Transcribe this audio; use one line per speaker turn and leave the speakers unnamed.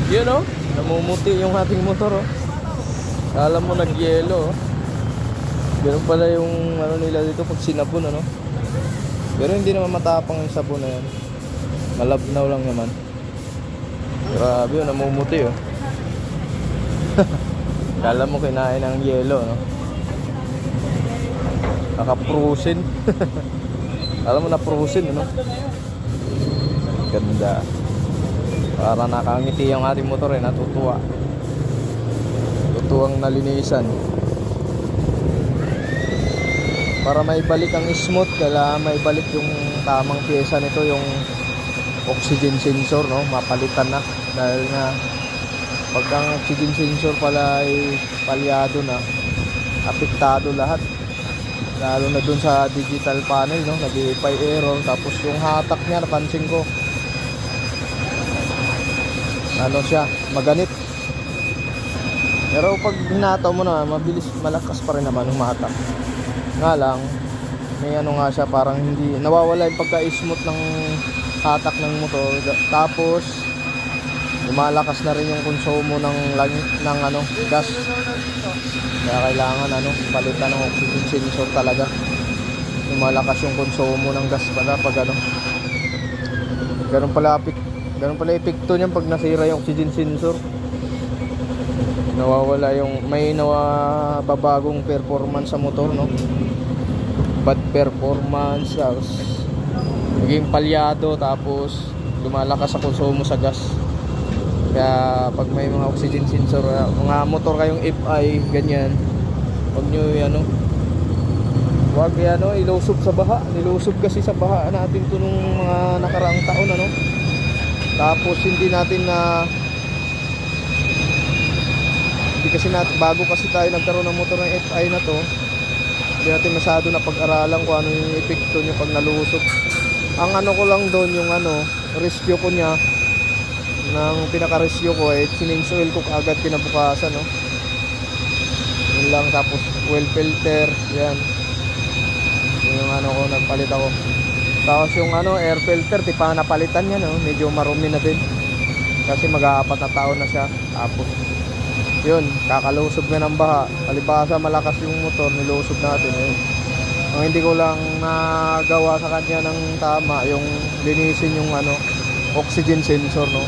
Yun oh, namumuti yung ating motor oh. Alam mo nag-yelo oh. Ganun pala yung ano nila dito pag sinabon ano. Pero hindi naman matapang yung sabon na yan. Malabnaw lang naman. Grabe yun, namumuti oh. Kala mo kinain ng yelo no. Nakaprusin. Alam mo na prusin no. Ganda. Para nakangiti yung ating motor eh, natutuwa. Tutuwang nalinisan. Para maibalik ang smooth, kailangan maibalik yung tamang pyesa nito, yung oxygen sensor no, mapalitan na. Dahil nga pag ang oxygen sensor pala ay palyado na, apektado lahat. Lalo na dun sa digital panel no, nag-i-pi error. Tapos yung hatak niya, napansin ko ano siya, maganit. Pero pag hinataw mo na, mabilis, malakas pa rin naman humatak. Nga lang, may ano nga siya, parang hindi, nawawala yung pagka-smooth ng hatak ng motor. Tapos, lumalakas na rin yung konsumo ng ano, gas. Kaya kailangan ano, palitan ng oxygen sensor talaga. Lumalakas yung konsumo ng gas pala pag ano. Ganun pala epekto niyan pag nasira yung oxygen sensor. Nawawala yung, may nawababagong performance sa motor no. Bad performance, naging palyado, tapos lumalakas sa konsumo sa gas. Kaya pag may mga oxygen sensor, mga motor kayong FI ganyan, wag nyo ano, wag ano, ilusob sa baha. Nilusob kasi sa baha natin to nung mga nakaraang taon ano. Tapos hindi kasi natin, bago kasi tayo nagkaroon ng motor ng FI na to, hindi natin masyado na pag-aralan kung ano yung epekto niya pag nalusok. Ang ano ko lang doon, yung ano, rescue ko niya, ng pinaka-rescue ko sinings oil ko agad kinabukasan no. Yun lang. Tapos oil filter, yan yung ano ko, nagpalit ako. Tapos yung ano, air filter, di pa napalitan yan no? Medyo marumi na din kasi mag-aapat na taon na siya. Tapos yun, kakalusob na ng baha. Palibasa malakas yung motor, nilusob natin yun. Ang hindi ko lang nagawa sa kanya ng tama, yung linisin yung ano, oxygen sensor no.